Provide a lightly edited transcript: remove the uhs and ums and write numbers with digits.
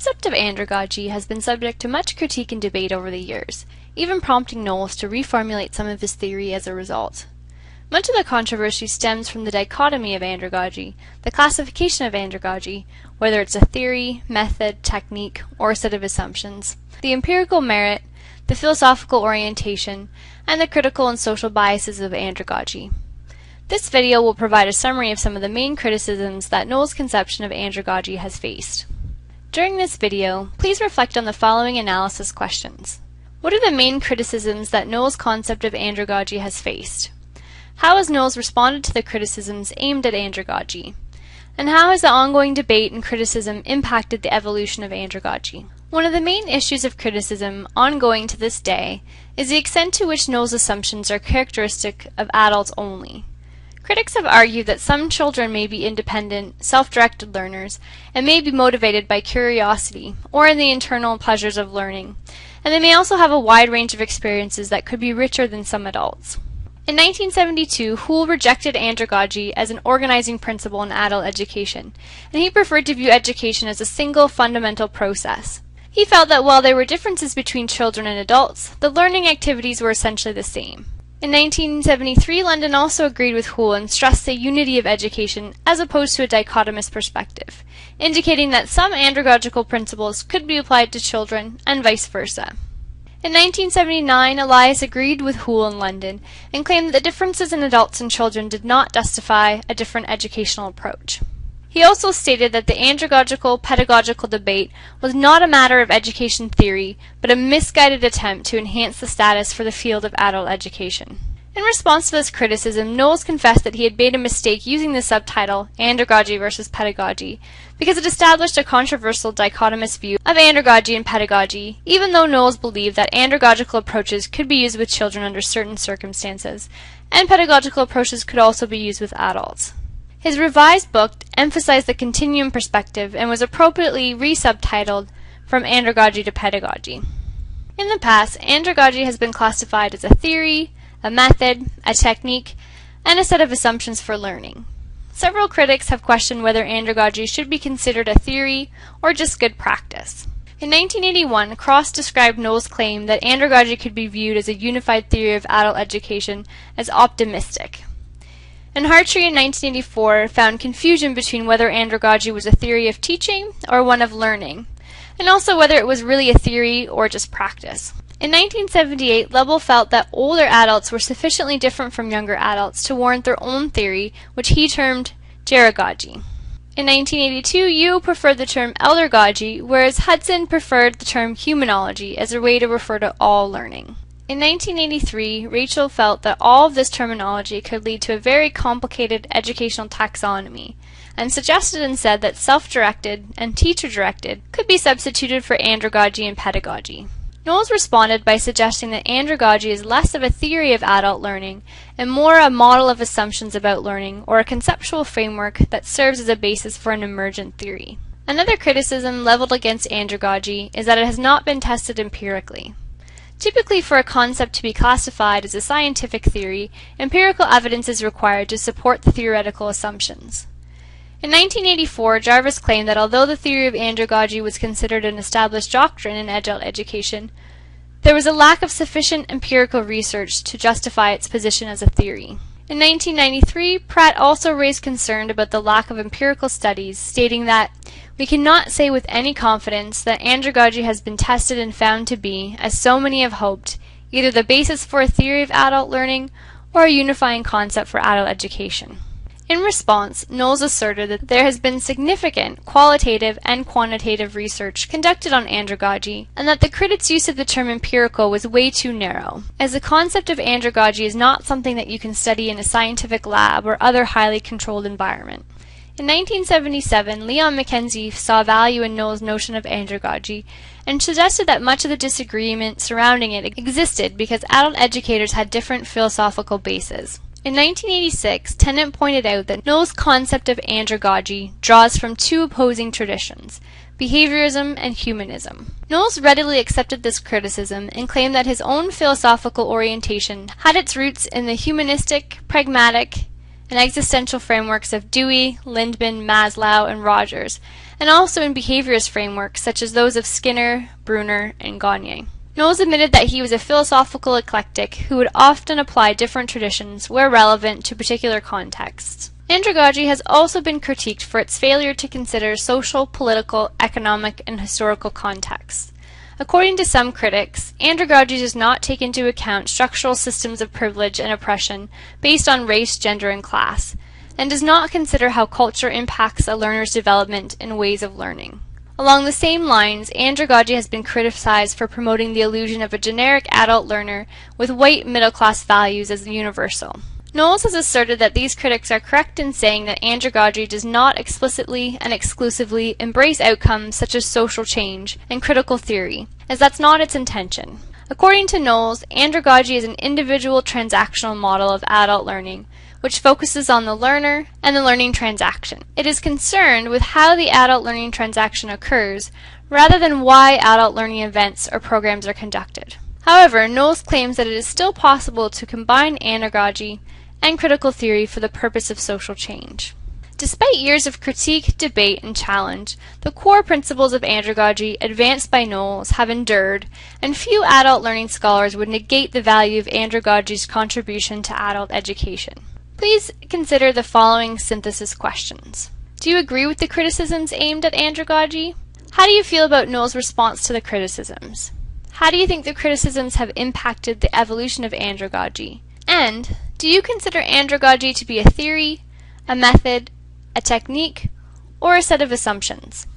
concept of andragogy has been subject to much critique and debate over the years, even prompting Knowles to reformulate some of his theory as a result. Much of the controversy stems from the dichotomy of andragogy, the classification of andragogy, whether it's a theory, method, technique, or a set of assumptions, the empirical merit, the philosophical orientation, and the critical and social biases of andragogy. This video will provide a summary of some of the main criticisms that Knowles' conception of andragogy has faced. During this video, please reflect on the following analysis questions. What are the main criticisms that Knowles' concept of andragogy has faced? How has Knowles responded to the criticisms aimed at andragogy? And how has the ongoing debate and criticism impacted the evolution of andragogy? One of the main issues of criticism ongoing to this day is the extent to which Knowles' assumptions are characteristic of adults only. Critics have argued that some children may be independent, self-directed learners, and may be motivated by curiosity or in the internal pleasures of learning, and they may also have a wide range of experiences that could be richer than some adults. In 1972, Hoole rejected andragogy as an organizing principle in adult education, and he preferred to view education as a single fundamental process. He felt that while there were differences between children and adults, the learning activities were essentially the same. In 1973, London also agreed with Hoole and stressed the unity of education as opposed to a dichotomous perspective, indicating that some andragogical principles could be applied to children and vice versa. In 1979, Elias agreed with Hoole in London and claimed that the differences in adults and children did not justify a different educational approach. He also stated that the andragogical pedagogical debate was not a matter of education theory, but a misguided attempt to enhance the status for the field of adult education. In response to this criticism, Knowles confessed that he had made a mistake using the subtitle Andragogy versus Pedagogy because it established a controversial dichotomous view of andragogy and pedagogy, even though Knowles believed that andragogical approaches could be used with children under certain circumstances, and pedagogical approaches could also be used with adults. His revised book emphasized the continuum perspective and was appropriately re-subtitled From Andragogy to Pedagogy. In the past, andragogy has been classified as a theory, a method, a technique, and a set of assumptions for learning. Several critics have questioned whether andragogy should be considered a theory or just good practice. In 1981, Cross described Knowles' claim that andragogy could be viewed as a unified theory of adult education as optimistic. And Hartree in 1984 found confusion between whether andragogy was a theory of teaching or one of learning, and also whether it was really a theory or just practice. In 1978, Lebel felt that older adults were sufficiently different from younger adults to warrant their own theory, which he termed geragogy. In 1982, Yu preferred the term eldergogy, whereas Hudson preferred the term humanology as a way to refer to all learning. In 1983, Rachel felt that all of this terminology could lead to a very complicated educational taxonomy, and suggested instead that self-directed and teacher-directed could be substituted for andragogy and pedagogy. Knowles responded by suggesting that andragogy is less of a theory of adult learning and more a model of assumptions about learning or a conceptual framework that serves as a basis for an emergent theory. Another criticism leveled against andragogy is that it has not been tested empirically. Typically, for a concept to be classified as a scientific theory, empirical evidence is required to support the theoretical assumptions. In 1984, Jarvis claimed that although the theory of andragogy was considered an established doctrine in adult education, there was a lack of sufficient empirical research to justify its position as a theory. In 1993, Pratt also raised concern about the lack of empirical studies, stating that we cannot say with any confidence that andragogy has been tested and found to be, as so many have hoped, either the basis for a theory of adult learning or a unifying concept for adult education. In response, Knowles asserted that there has been significant qualitative and quantitative research conducted on andragogy, and that the critics' use of the term empirical was way too narrow, as the concept of andragogy is not something that you can study in a scientific lab or other highly controlled environment. In 1977, Leon Mackenzie saw value in Knowles' notion of andragogy and suggested that much of the disagreement surrounding it existed because adult educators had different philosophical bases. In 1986, Tennant pointed out that Knowles' concept of andragogy draws from two opposing traditions, behaviorism and humanism. Knowles readily accepted this criticism and claimed that his own philosophical orientation had its roots in the humanistic, pragmatic, and existential frameworks of Dewey, Lindman, Maslow, and Rogers, and also in behaviorist frameworks such as those of Skinner, Brunner, and Gagne. Knowles admitted that he was a philosophical eclectic who would often apply different traditions where relevant to particular contexts. Andragogy has also been critiqued for its failure to consider social, political, economic, and historical contexts. According to some critics, Andragogy does not take into account structural systems of privilege and oppression based on race, gender, and class, and does not consider how culture impacts a learner's development and ways of learning. Along the same lines, Andragogy has been criticized for promoting the illusion of a generic adult learner with white middle-class values as universal. Knowles has asserted that these critics are correct in saying that Andragogy does not explicitly and exclusively embrace outcomes such as social change and critical theory, as that's not its intention. According to Knowles, Andragogy is an individual transactional model of adult learning, which focuses on the learner and the learning transaction. It is concerned with how the adult learning transaction occurs, rather than why adult learning events or programs are conducted. However, Knowles claims that it is still possible to combine andragogy and critical theory for the purpose of social change. Despite years of critique, debate, and challenge, the core principles of andragogy advanced by Knowles have endured, and few adult learning scholars would negate the value of andragogy's contribution to adult education. Please consider the following synthesis questions. Do you agree with the criticisms aimed at andragogy? How do you feel about Knowles' response to the criticisms? How do you think the criticisms have impacted the evolution of andragogy? And do you consider andragogy to be a theory, a method, a technique, or a set of assumptions?